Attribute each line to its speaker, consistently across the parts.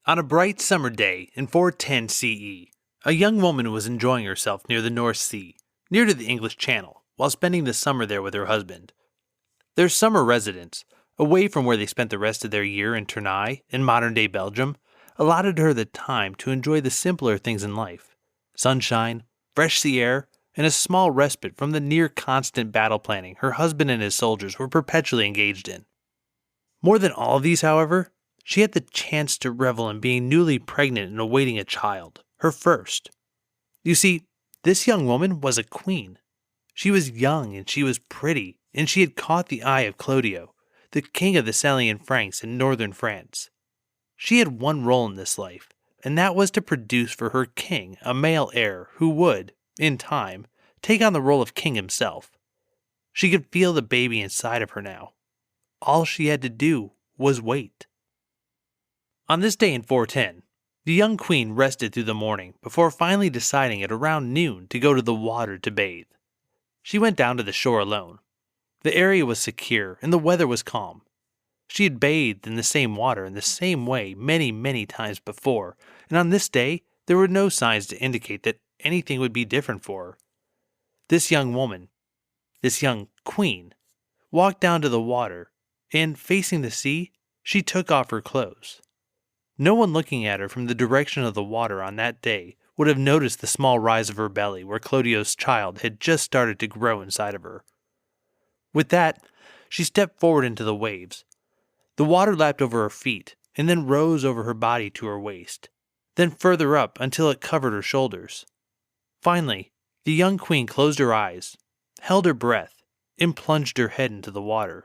Speaker 1: On a bright summer day in 410 CE, a young woman was enjoying herself near the North Sea, near to the English Channel, while spending the summer there with her husband. Their summer residence, away from where they spent the rest of their year in Tournai, in modern-day Belgium, allotted her the time to enjoy the simpler things in life: sunshine, fresh sea air, and a small respite from the near-constant battle planning her husband and his soldiers were perpetually engaged in. More than all of these, however, she had the chance to revel in being newly pregnant and awaiting a child, her first. You see, this young woman was a queen. She was young and she was pretty, and she had caught the eye of Clodio, the king of the Salian Franks in northern France. She had one role in this life, and that was to produce for her king a male heir who would, in time, take on the role of king himself. She could feel the baby inside of her now. All she had to do was wait. On this day in 410, the young queen rested through the morning before finally deciding at around noon to go to the water to bathe. She went down to the shore alone. The area was secure and the weather was calm. She had bathed in the same water in the same way many times before, and on this day there were no signs to indicate that anything would be different for her. This young woman, this young queen, walked down to the water, and facing the sea, she took off her clothes. No one looking at her from the direction of the water on that day would have noticed the small rise of her belly where Clodio's child had just started to grow inside of her. With that, she stepped forward into the waves. The water lapped over her feet and then rose over her body to her waist, then further up until it covered her shoulders. Finally, the young queen closed her eyes, held her breath, and plunged her head into the water.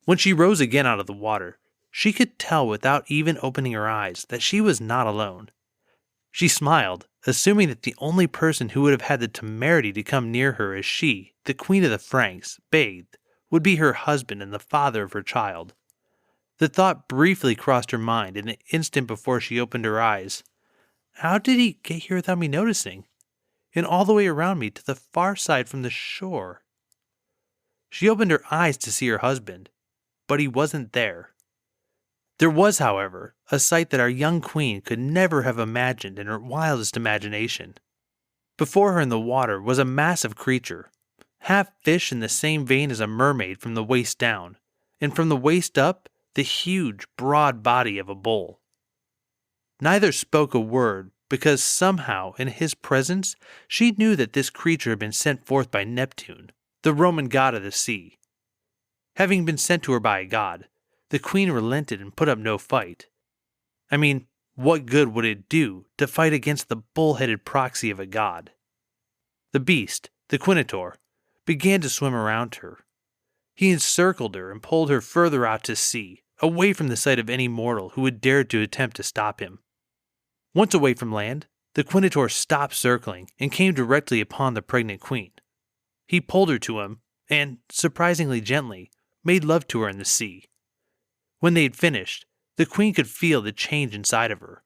Speaker 1: When she rose again out of the water, she could tell without even opening her eyes that she was not alone. She smiled, assuming that the only person who would have had the temerity to come near her as she, the queen of the Franks, bathed, would be her husband and the father of her child. The thought briefly crossed her mind in the instant before she opened her eyes. How did he get here without me noticing? And all the way around me to the far side from the shore. She opened her eyes to see her husband, but he wasn't there. There was, however, a sight that our young queen could never have imagined in her wildest imagination. Before her in the water was a massive creature, half fish in the same vein as a mermaid from the waist down, and from the waist up, the huge, broad body of a bull. Neither spoke a word, because somehow, in his presence, she knew that this creature had been sent forth by Neptune, the Roman god of the sea. Having been sent to her by a god, the queen relented and put up no fight. I mean, what good would it do to fight against the bull-headed proxy of a god? The beast, the Quinator, began to swim around her. He encircled her and pulled her further out to sea, away from the sight of any mortal who would dare to attempt to stop him. Once away from land, the Quinator stopped circling and came directly upon the pregnant queen. He pulled her to him and, surprisingly gently, made love to her in the sea. When they had finished, the queen could feel the change inside of her.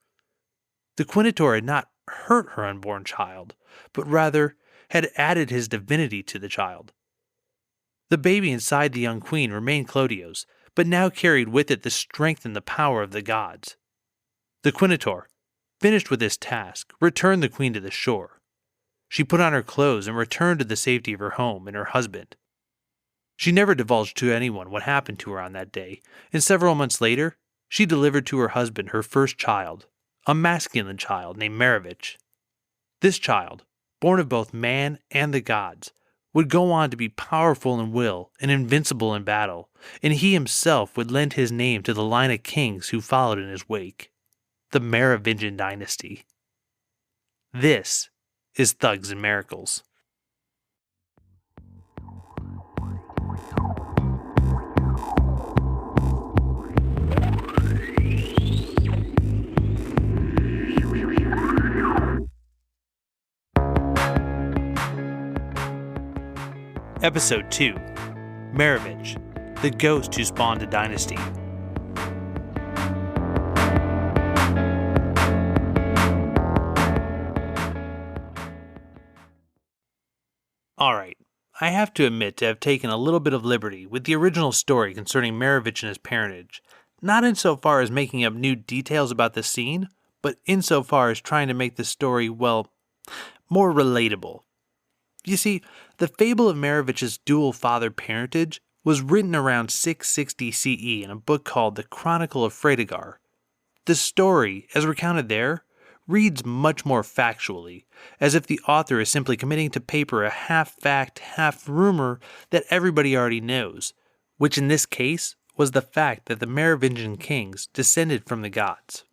Speaker 1: The Quinator had not hurt her unborn child, but rather had added his divinity to the child. The baby inside the young queen remained Clodio's, but now carried with it the strength and the power of the gods. The Quinator, finished with his task, returned the queen to the shore. She put on her clothes and returned to the safety of her home and her husband. She never divulged to anyone what happened to her on that day, and several months later, she delivered to her husband her first child, a masculine child named Merovich. This child, born of both man and the gods, would go on to be powerful in will and invincible in battle, and he himself would lend his name to the line of kings who followed in his wake, the Merovingian Dynasty. This is Thugs and Miracles. Episode 2, Merovich, the ghost who spawned a dynasty. Alright, I have to admit to have taken a little bit of liberty with the original story concerning Merovich and his parentage, not insofar as making up new details about the scene, but insofar as trying to make the story, well, more relatable. You see, the fable of Merovich's dual father parentage was written around 660 CE in a book called The Chronicle of Fredegar. The story, as recounted there, reads much more factually, as if the author is simply committing to paper a half-fact, half-rumor that everybody already knows, which in this case was the fact that the Merovingian kings descended from the gods.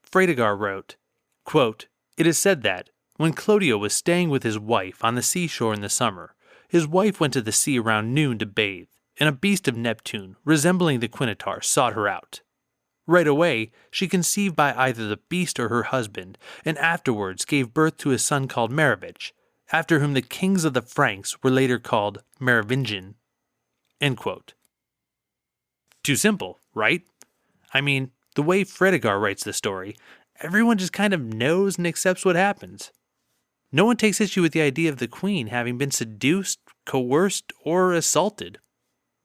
Speaker 1: Fredegar wrote, quote, "It is said that, when Clodio was staying with his wife on the seashore in the summer, his wife went to the sea around noon to bathe, and a beast of Neptune, resembling the Quinotaur, sought her out. Right away, she conceived by either the beast or her husband, and afterwards gave birth to a son called Merovich, after whom the kings of the Franks were later called Merovingian." End quote. Too simple, right? I mean, the way Fredegar writes the story, everyone just kind of knows and accepts what happens. No one takes issue with the idea of the queen having been seduced, coerced, or assaulted.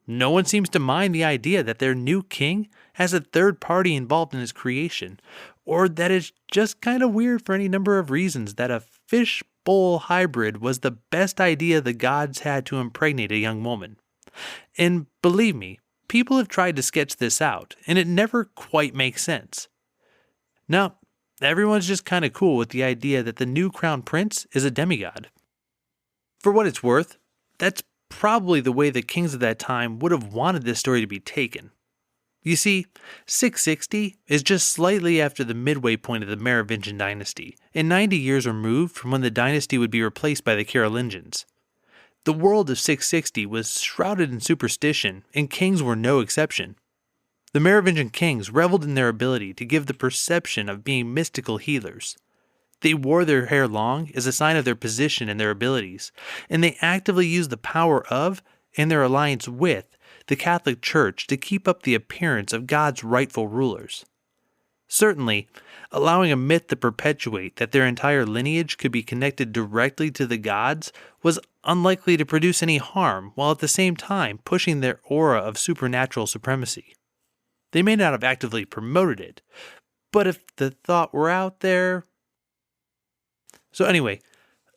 Speaker 1: No one seems to mind the idea that their new king has a third party involved in his creation, or that it's just kind of weird for any number of reasons that a fish-bowl hybrid was the best idea the gods had to impregnate a young woman. And believe me, people have tried to sketch this out, and it never quite makes sense. Now, everyone's just kind of cool with the idea that the new crown prince is a demigod. For what it's worth, that's probably the way the kings of that time would have wanted this story to be taken. You see, 660 is just slightly after the midway point of the Merovingian Dynasty, and 90 years removed from when the dynasty would be replaced by the Carolingians. The world of 660 was shrouded in superstition, and kings were no exception. The Merovingian kings reveled in their ability to give the perception of being mystical healers. They wore their hair long as a sign of their position and their abilities, and they actively used the power of, and their alliance with, the Catholic Church to keep up the appearance of God's rightful rulers. Certainly, allowing a myth to perpetuate that their entire lineage could be connected directly to the gods was unlikely to produce any harm, while at the same time pushing their aura of supernatural supremacy. They may not have actively promoted it, but if the thought were out there... So anyway,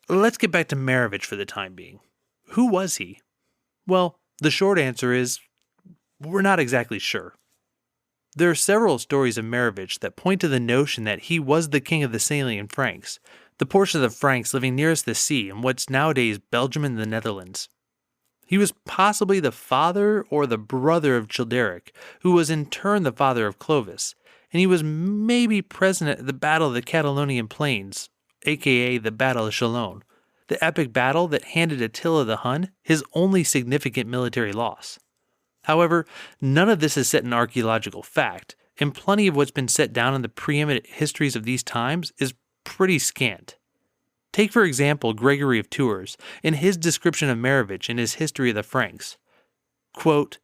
Speaker 1: let's get back to Merovich for the time being. Who was he? Well, the short answer is, we're not exactly sure. There are several stories of Merovich that point to the notion that he was the king of the Salian Franks, the portion of the Franks living nearest the sea in what's nowadays Belgium and the Netherlands. He was possibly the father or the brother of Childeric, who was in turn the father of Clovis, and he was maybe present at the Battle of the Catalaunian Plains, aka the Battle of Chalon, the epic battle that handed Attila the Hun his only significant military loss. However, none of this is set in archaeological fact, and plenty of what's been set down in the preeminent histories of these times is pretty scant. Take for example Gregory of Tours in his description of Merovich in his History of the Franks. Quote,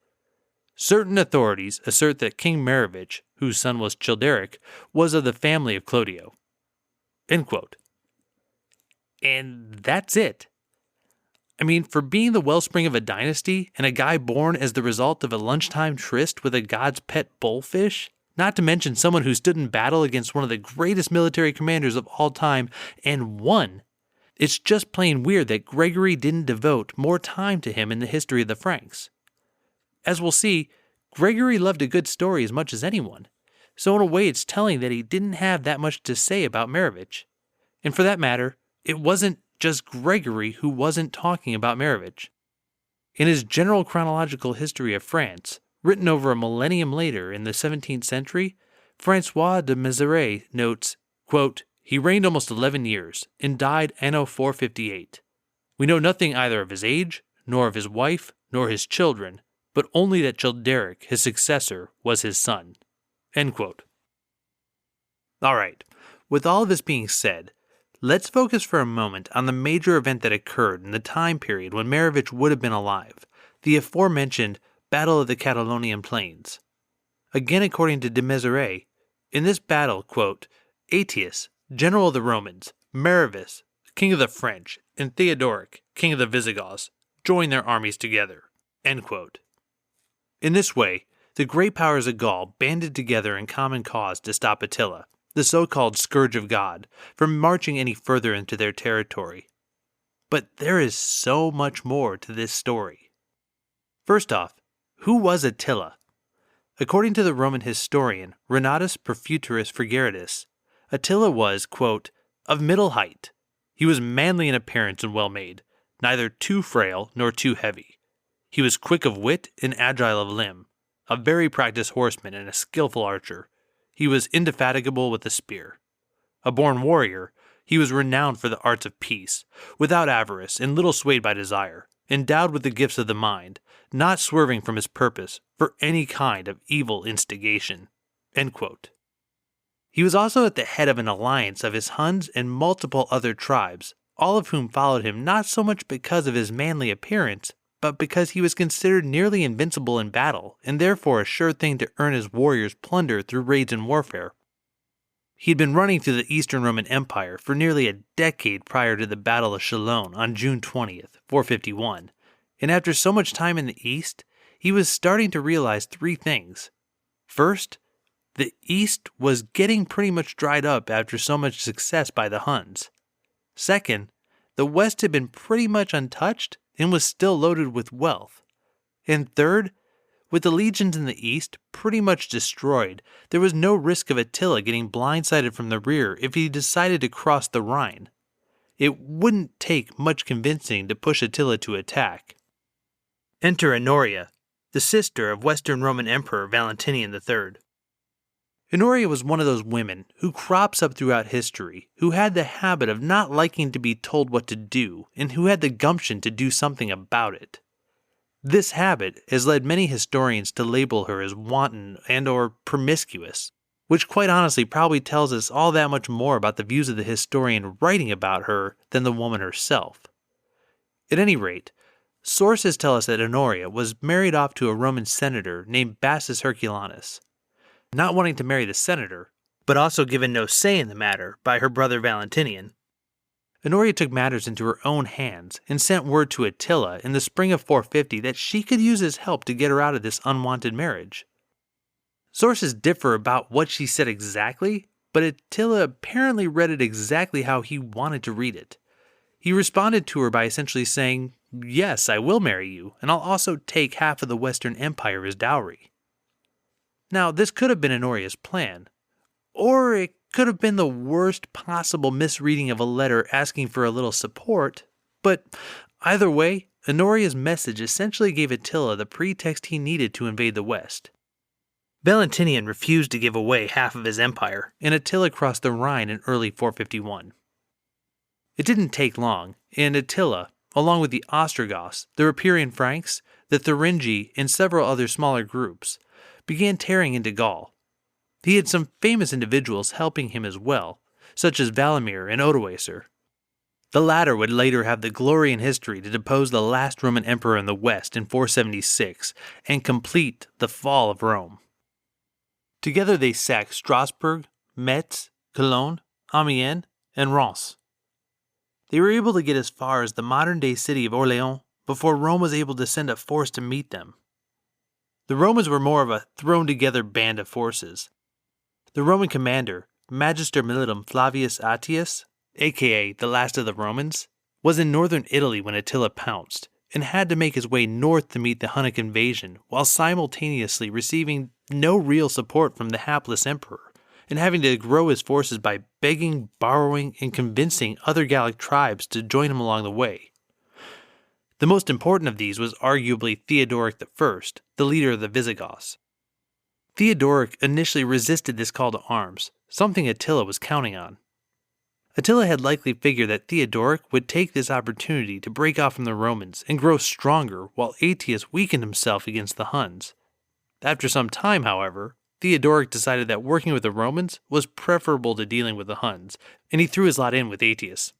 Speaker 1: "Certain authorities assert that King Merovich, whose son was Childeric, was of the family of Clodio." End quote. And that's it. I mean, for being the wellspring of a dynasty and a guy born as the result of a lunchtime tryst with a god's pet bullfish, not to mention someone who stood in battle against one of the greatest military commanders of all time and won, it's just plain weird that Gregory didn't devote more time to him in the history of the Franks. As we'll see, Gregory loved a good story as much as anyone, so in a way it's telling that he didn't have that much to say about Merovich. And for that matter, it wasn't just Gregory who wasn't talking about Merovich. In his General Chronological History of France, written over a millennium later in the 17th century, Francois de Mézeray notes, quote, "He reigned almost 11 years, and died anno 458. We know nothing either of his age, nor of his wife, nor his children, but only that Childeric, his successor, was his son." End quote. All right, with all of this being said, let's focus for a moment on the major event that occurred in the time period when Merovich would have been alive, the aforementioned Battle of the Catalaunian Plains. Again, according to de Mézeray, in this battle, quote, "Aetius, general of the Romans, Merovich, king of the French, and Theodoric, king of the Visigoths, joined their armies together." End quote. In this way, the great powers of Gaul banded together in common cause to stop Attila, the so-called Scourge of God, from marching any further into their territory. But there is so much more to this story. First off, who was Attila? According to the Roman historian Renatus Perfuturus Frigerius, Attila was, quote, of middle height. He was manly in appearance and well-made, neither too frail nor too heavy. He was quick of wit and agile of limb, a very practiced horseman and a skillful archer. He was indefatigable with the spear. A born warrior, he was renowned for the arts of peace, without avarice and little swayed by desire, endowed with the gifts of the mind, not swerving from his purpose for any kind of evil instigation. End quote. He was also at the head of an alliance of his Huns and multiple other tribes, all of whom followed him not so much because of his manly appearance, but because he was considered nearly invincible in battle, and therefore a sure thing to earn his warriors plunder through raids and warfare. He had been running through the Eastern Roman Empire for nearly a decade prior to the Battle of Chalon on June 20th, 451, and after so much time in the East, he was starting to realize three things. First, the East was getting pretty much dried up after so much success by the Huns. Second, the West had been pretty much untouched and was still loaded with wealth. And third, with the legions in the East pretty much destroyed, there was no risk of Attila getting blindsided from the rear if he decided to cross the Rhine. It wouldn't take much convincing to push Attila to attack. Enter Honoria, the sister of Western Roman Emperor Valentinian III. Honoria was one of those women who crops up throughout history, who had the habit of not liking to be told what to do, and who had the gumption to do something about it. This habit has led many historians to label her as wanton and or promiscuous, which quite honestly probably tells us all that much more about the views of the historian writing about her than the woman herself. At any rate, sources tell us that Honoria was married off to a Roman senator named Bassus Herculanus. Not wanting to marry the senator, but also given no say in the matter by her brother Valentinian, Honoria took matters into her own hands and sent word to Attila in the spring of 450 that she could use his help to get her out of this unwanted marriage. Sources differ about what she said exactly, but Attila apparently read it exactly how he wanted to read it. He responded to her by essentially saying, "Yes, I will marry you, and I'll also take half of the Western Empire as dowry." Now, this could have been Honoria's plan, or it could have been the worst possible misreading of a letter asking for a little support, but either way, Honoria's message essentially gave Attila the pretext he needed to invade the West. Valentinian refused to give away half of his empire, and Attila crossed the Rhine in early 451. It didn't take long, and Attila, along with the Ostrogoths, the Ripuarian Franks, the Thuringi, and several other smaller groups, began tearing into Gaul. He had some famous individuals helping him as well, such as Valamir and Odoacer. The latter would later have the glory in history to depose the last Roman emperor in the West in 476 and complete the fall of Rome. Together they sacked Strasbourg, Metz, Cologne, Amiens, and Reims. They were able to get as far as the modern-day city of Orléans before Rome was able to send a force to meet them. The Romans were more of a thrown-together band of forces. The Roman commander, Magister Militum Flavius Attius, aka the last of the Romans, was in northern Italy when Attila pounced, and had to make his way north to meet the Hunnic invasion, while simultaneously receiving no real support from the hapless emperor, and having to grow his forces by begging, borrowing, and convincing other Gallic tribes to join him along the way. The most important of these was arguably Theodoric I, the leader of the Visigoths. Theodoric initially resisted this call to arms, something Attila was counting on. Attila had likely figured that Theodoric would take this opportunity to break off from the Romans and grow stronger while Aetius weakened himself against the Huns. After some time, however, Theodoric decided that working with the Romans was preferable to dealing with the Huns, and he threw his lot in with Aetius.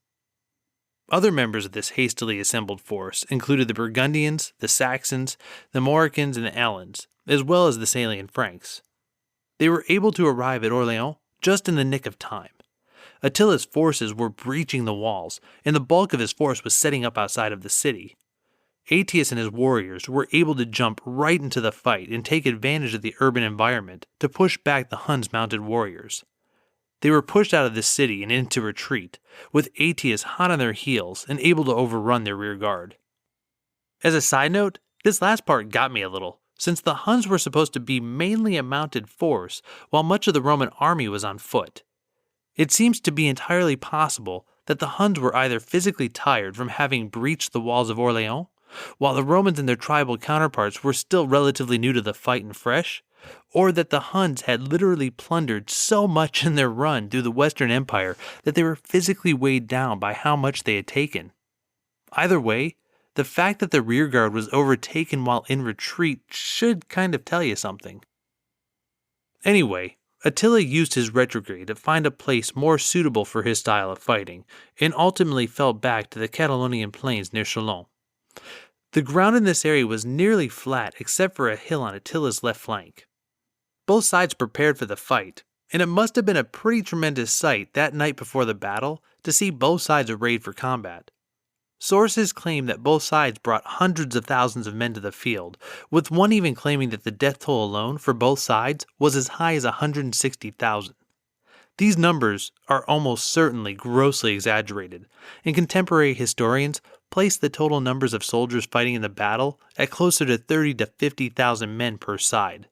Speaker 1: Other members of this hastily assembled force included the Burgundians, the Saxons, the Mauricans, and the Alans, as well as the Salian Franks. They were able to arrive at Orléans just in the nick of time. Attila's forces were breaching the walls, and the bulk of his force was setting up outside of the city. Aetius and his warriors were able to jump right into the fight and take advantage of the urban environment to push back the Huns' mounted warriors. They were pushed out of the city and into retreat, with Aetius hot on their heels and able to overrun their rear guard. As a side note, this last part got me a little, since the Huns were supposed to be mainly a mounted force while much of the Roman army was on foot. It seems to be entirely possible that the Huns were either physically tired from having breached the walls of Orleans, while the Romans and their tribal counterparts were still relatively new to the fight and fresh, or that the Huns had literally plundered so much in their run through the Western Empire that they were physically weighed down by how much they had taken. Either way, the fact that the rearguard was overtaken while in retreat should kind of tell you something. Anyway, Attila used his retrograde to find a place more suitable for his style of fighting, and ultimately fell back to the Catalaunian plains near Chalon. The ground in this area was nearly flat except for a hill on Attila's left flank. Both sides prepared for the fight, and it must have been a pretty tremendous sight that night before the battle to see both sides arrayed for combat. Sources claim that both sides brought hundreds of thousands of men to the field, with one even claiming that the death toll alone for both sides was as high as 160,000. These numbers are almost certainly grossly exaggerated, and contemporary historians place the total numbers of soldiers fighting in the battle at closer to 30 to 50,000 men per side.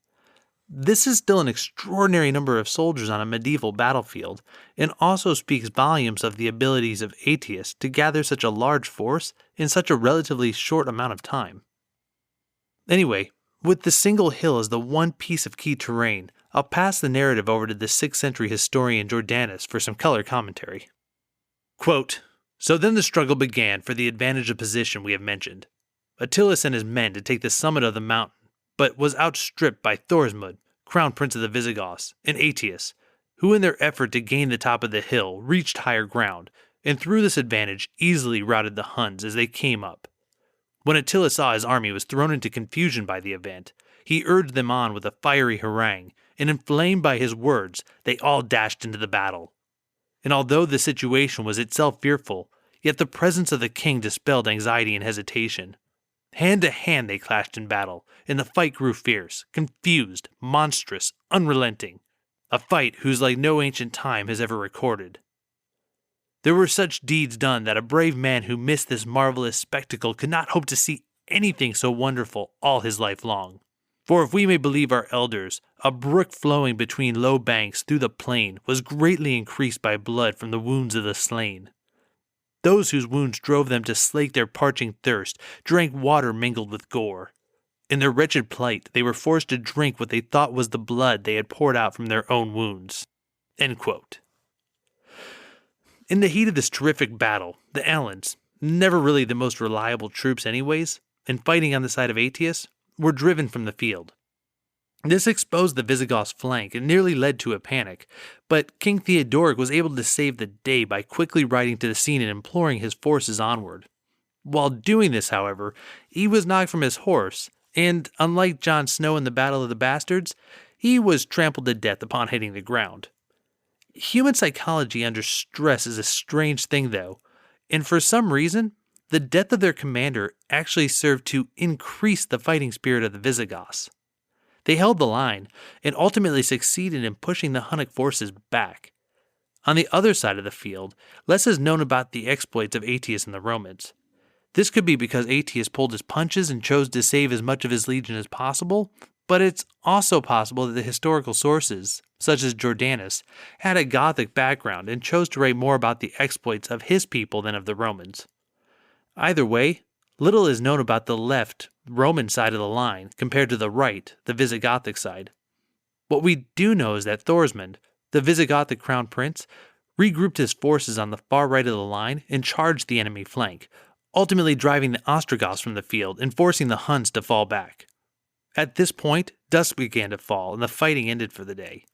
Speaker 1: This is still an extraordinary number of soldiers on a medieval battlefield, and also speaks volumes of the abilities of Aetius to gather such a large force in such a relatively short amount of time. Anyway, with the single hill as the one piece of key terrain, I'll pass the narrative over to the 6th century historian Jordanus for some color commentary. Quote, "So then the struggle began for the advantage of position we have mentioned. Attila sent his men to take the summit of the mountain, but was outstripped by Thorismund, crown prince of the Visigoths, and Aetius, who in their effort to gain the top of the hill reached higher ground, and through this advantage easily routed the Huns as they came up. When Attila saw his army was thrown into confusion by the event, he urged them on with a fiery harangue, and inflamed by his words, they all dashed into the battle. And although the situation was itself fearful, yet the presence of the king dispelled anxiety and hesitation. Hand to hand they clashed in battle, and the fight grew fierce, confused, monstrous, unrelenting, a fight whose like no ancient time has ever recorded. There were such deeds done that a brave man who missed this marvelous spectacle could not hope to see anything so wonderful all his life long. For if we may believe our elders, a brook flowing between low banks through the plain was greatly increased by blood from the wounds of the slain. Those whose wounds drove them to slake their parching thirst drank water mingled with gore. In their wretched plight, they were forced to drink what they thought was the blood they had poured out from their own wounds." End quote. In the heat of this terrific battle, the Alans, never really the most reliable troops anyways, and fighting on the side of Aetius, were driven from the field. This exposed the Visigoths' flank and nearly led to a panic, but King Theodoric was able to save the day by quickly riding to the scene and imploring his forces onward. While doing this, however, he was knocked from his horse, and unlike Jon Snow in the Battle of the Bastards, he was trampled to death upon hitting the ground. Human psychology under stress is a strange thing, though, and for some reason, the death of their commander actually served to increase the fighting spirit of the Visigoths. They held the line, and ultimately succeeded in pushing the Hunnic forces back. On the other side of the field, less is known about the exploits of Aetius and the Romans. This could be because Aetius pulled his punches and chose to save as much of his legion as possible, but it's also possible that the historical sources, such as Jordanus, had a Gothic background and chose to write more about the exploits of his people than of the Romans. Either way, little is known about the left, Roman side of the line compared to the right, the Visigothic side. What we do know is that Thorismund, the Visigothic crown prince, regrouped his forces on the far right of the line and charged the enemy flank, ultimately driving the Ostrogoths from the field and forcing the Huns to fall back. At this point, dusk began to fall and the fighting ended for the day.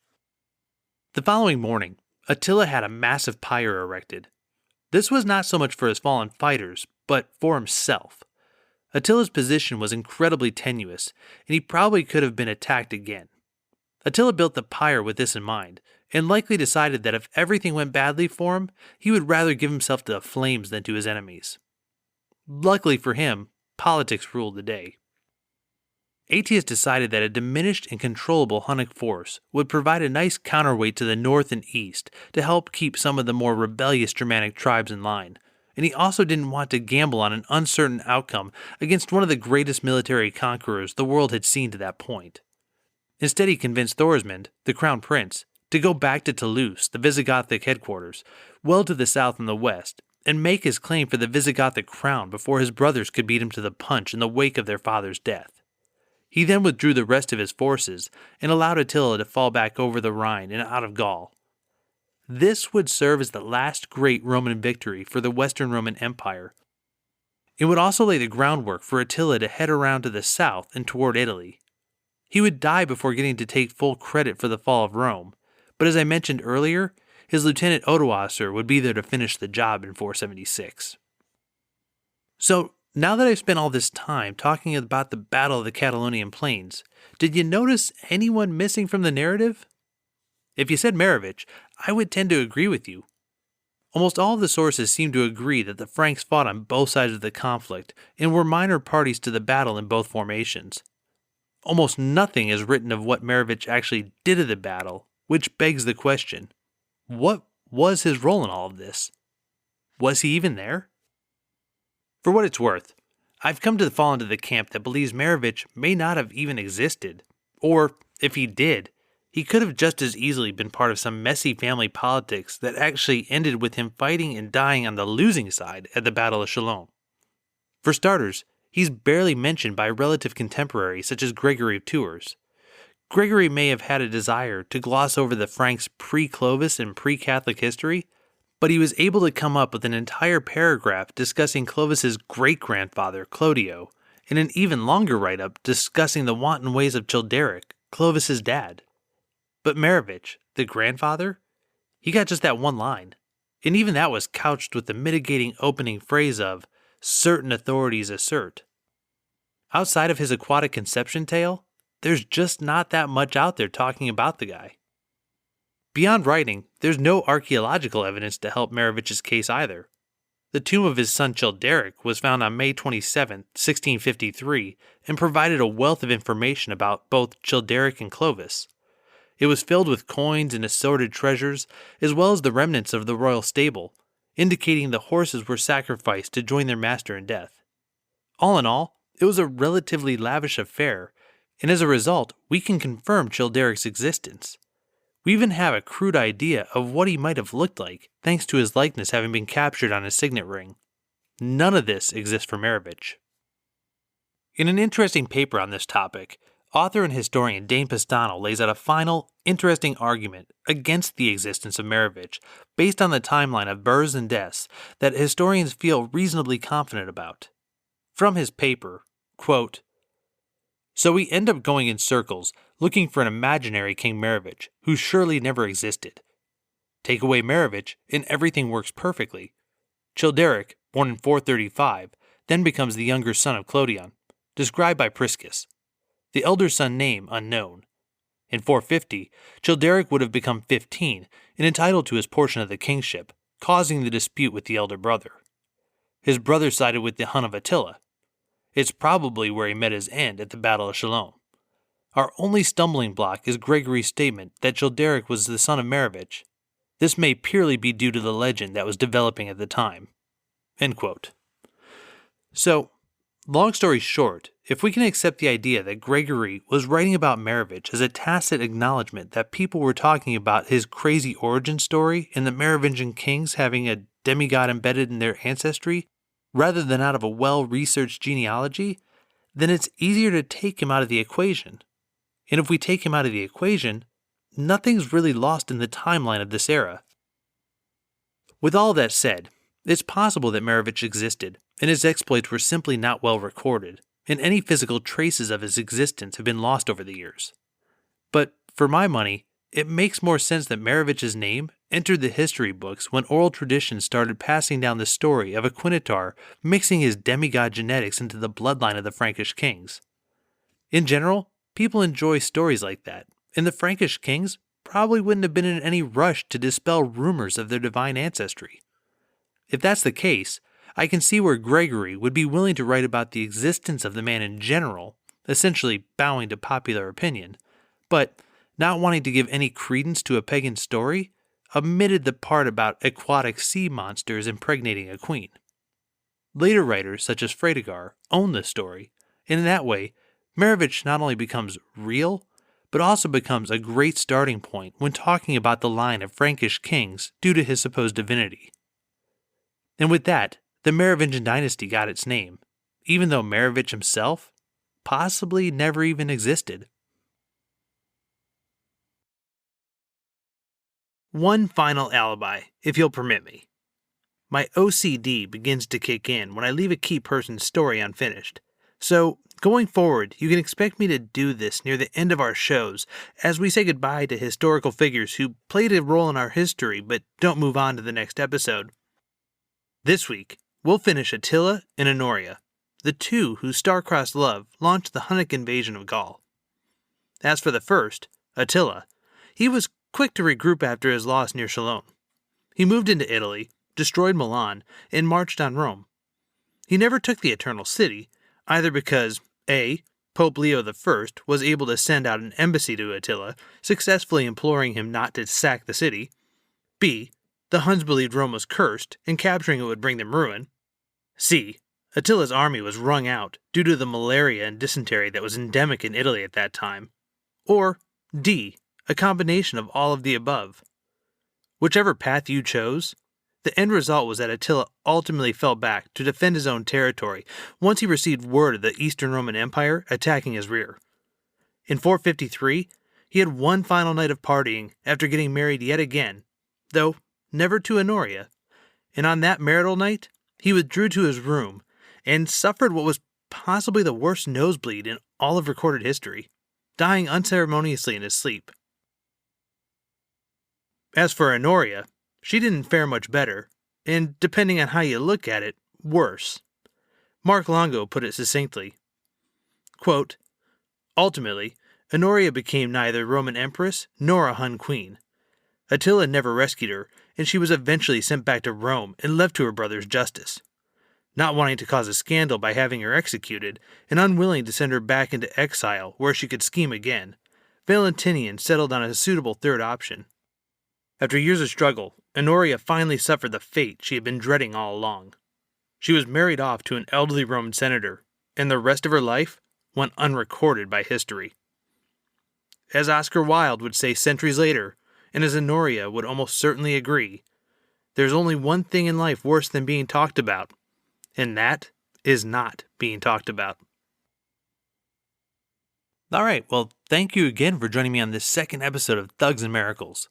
Speaker 1: The following morning, Attila had a massive pyre erected. This was not so much for his fallen fighters, but for himself. Attila's position was incredibly tenuous, and he probably could have been attacked again. Attila built the pyre with this in mind, and likely decided that if everything went badly for him, he would rather give himself to the flames than to his enemies. Luckily for him, politics ruled the day. Aetius decided that a diminished and controllable Hunnic force would provide a nice counterweight to the north and east to help keep some of the more rebellious Germanic tribes in line, and he also didn't want to gamble on an uncertain outcome against one of the greatest military conquerors the world had seen to that point. Instead, he convinced Thorismund, the crown prince, to go back to Toulouse, the Visigothic headquarters, well to the south and the west, and make his claim for the Visigothic crown before his brothers could beat him to the punch in the wake of their father's death. He then withdrew the rest of his forces and allowed Attila to fall back over the Rhine and out of Gaul. This would serve as the last great Roman victory for the Western Roman Empire. It would also lay the groundwork for Attila to head around to the south and toward Italy. He would die before getting to take full credit for the fall of Rome, but as I mentioned earlier, his lieutenant Odoacer would be there to finish the job in 476. So, now that I've spent all this time talking about the Battle of the Catalaunian Plains, did you notice anyone missing from the narrative? If you said Merovich, I would tend to agree with you. Almost all of the sources seem to agree that the Franks fought on both sides of the conflict and were minor parties to the battle in both formations. Almost nothing is written of what Merovich actually did at the battle, which begs the question, what was his role in all of this? Was he even there? For what it's worth, I've come to fall into the camp that believes Merovich may not have even existed, or, if he did, he could have just as easily been part of some messy family politics that actually ended with him fighting and dying on the losing side at the Battle of Chalons. For starters, he's barely mentioned by relative contemporaries such as Gregory of Tours. Gregory may have had a desire to gloss over the Franks' pre-Clovis and pre-Catholic history, but he was able to come up with an entire paragraph discussing Clovis's great-grandfather, Clodio, and an even longer write-up discussing the wanton ways of Childeric, Clovis's dad. But Merovich, the grandfather, he got just that one line, and even that was couched with the mitigating opening phrase of, certain authorities assert. Outside of his aquatic conception tale, there's just not that much out there talking about the guy. Beyond writing, there's no archaeological evidence to help Merovich's case either. The tomb of his son Childeric was found on May 27, 1653, and provided a wealth of information about both Childeric and Clovis. It was filled with coins and assorted treasures, as well as the remnants of the royal stable, indicating the horses were sacrificed to join their master in death. All in all, it was a relatively lavish affair, and as a result, we can confirm Childeric's existence. We even have a crude idea of what he might have looked like, thanks to his likeness having been captured on his signet ring. None of this exists for Merovich. In an interesting paper on this topic, author and historian Dane Pistano lays out a final, interesting argument against the existence of Merovich based on the timeline of births and deaths that historians feel reasonably confident about. From his paper, quote, "So we end up going in circles, looking for an imaginary King Merovich, who surely never existed. Take away Merovich, and everything works perfectly. Childeric, born in 435, then becomes the younger son of Clodion, described by Priscus. The elder son name unknown. In 450, Childeric would have become 15 and entitled to his portion of the kingship, causing the dispute with the elder brother. His brother sided with the Hun of Attila. It's probably where he met his end at the Battle of Chalons. Our only stumbling block is Gregory's statement that Childeric was the son of Merovich. This may purely be due to the legend that was developing at the time." End quote. So, long story short, if we can accept the idea that Gregory was writing about Merovich as a tacit acknowledgement that people were talking about his crazy origin story and the Merovingian kings having a demigod embedded in their ancestry, rather than out of a well-researched genealogy, then it's easier to take him out of the equation. And if we take him out of the equation, nothing's really lost in the timeline of this era. With all that said, it's possible that Merovich existed, and his exploits were simply not well recorded, and any physical traces of his existence have been lost over the years. But, for my money, it makes more sense that Merovich's name entered the history books when oral tradition started passing down the story of a Quinitar mixing his demigod genetics into the bloodline of the Frankish kings. In general, people enjoy stories like that, and the Frankish kings probably wouldn't have been in any rush to dispel rumors of their divine ancestry. If that's the case, I can see where Gregory would be willing to write about the existence of the man in general, essentially bowing to popular opinion, but not wanting to give any credence to a pagan story, omitted the part about aquatic sea monsters impregnating a queen. Later writers, such as Fredegar, own the story, and in that way, Merovich not only becomes real, but also becomes a great starting point when talking about the line of Frankish kings due to his supposed divinity. And with that, the Merovingian Dynasty got its name, even though Merovich himself possibly never even existed. One final alibi, if you'll permit me. My OCD begins to kick in when I leave a key person's story unfinished. So, going forward, you can expect me to do this near the end of our shows as we say goodbye to historical figures who played a role in our history but don't move on to the next episode. This week, we'll finish Attila and Honoria, the two whose star-crossed love launched the Hunnic invasion of Gaul. As for the first, Attila, he was quick to regroup after his loss near Cologne. He moved into Italy, destroyed Milan, and marched on Rome. He never took the Eternal City, either because A. Pope Leo I was able to send out an embassy to Attila, successfully imploring him not to sack the city, B. The Huns believed Rome was cursed, and capturing it would bring them ruin, C. Attila's army was wrung out due to the malaria and dysentery that was endemic in Italy at that time, or D. A combination of all of the above. Whichever path you chose, the end result was that Attila ultimately fell back to defend his own territory once he received word of the Eastern Roman Empire attacking his rear. In 453, he had one final night of partying after getting married yet again, though never to Honoria, and on that marital night, he withdrew to his room and suffered what was possibly the worst nosebleed in all of recorded history, dying unceremoniously in his sleep. As for Honoria, she didn't fare much better, and depending on how you look at it, worse. Mark Longo put it succinctly. Quote, ultimately, Honoria became neither Roman empress nor a Hun queen. Attila never rescued her, and she was eventually sent back to Rome and left to her brother's justice. Not wanting to cause a scandal by having her executed, and unwilling to send her back into exile where she could scheme again, Valentinian settled on a suitable third option. After years of struggle, Honoria finally suffered the fate she had been dreading all along. She was married off to an elderly Roman senator, and the rest of her life went unrecorded by history. As Oscar Wilde would say centuries later, and as Honoria would almost certainly agree, there's only one thing in life worse than being talked about, and that is not being talked about. Alright, well, thank you again for joining me on this second episode of Thugs and Miracles.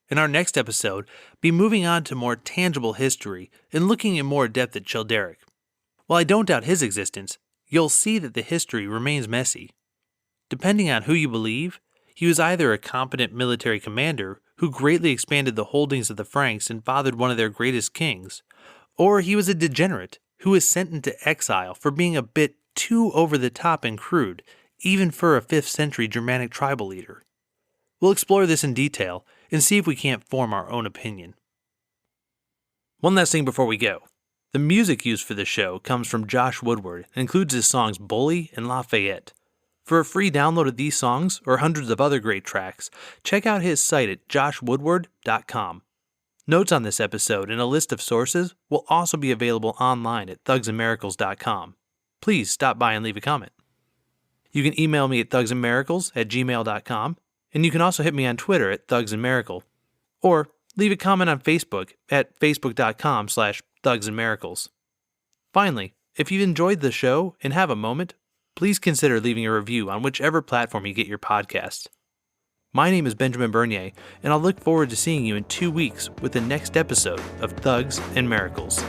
Speaker 1: In our next episode, be moving on to more tangible history and looking in more depth at Childeric. While I don't doubt his existence, you'll see that the history remains messy. Depending on who you believe, he was either a competent military commander who greatly expanded the holdings of the Franks and fathered one of their greatest kings, or he was a degenerate who was sent into exile for being a bit too over the top and crude, even for a 5th century Germanic tribal leader. We'll explore this in detail and see if we can't form our own opinion. One last thing before we go. The music used for this show comes from Josh Woodward and includes his songs Bully and Lafayette. For a free download of these songs or hundreds of other great tracks, check out his site at joshwoodward.com. Notes on this episode and a list of sources will also be available online at thugsandmiracles.com. Please stop by and leave a comment. You can email me at thugsandmiracles@gmail.com. And you can also hit me on Twitter at thugsandmiracle, or leave a comment on Facebook at facebook.com/thugsandmiracles. Finally, if you've enjoyed the show and have a moment, please consider leaving a review on whichever platform you get your podcasts. My name is Benjamin Bernier, and I'll look forward to seeing you in 2 weeks with the next episode of Thugs and Miracles.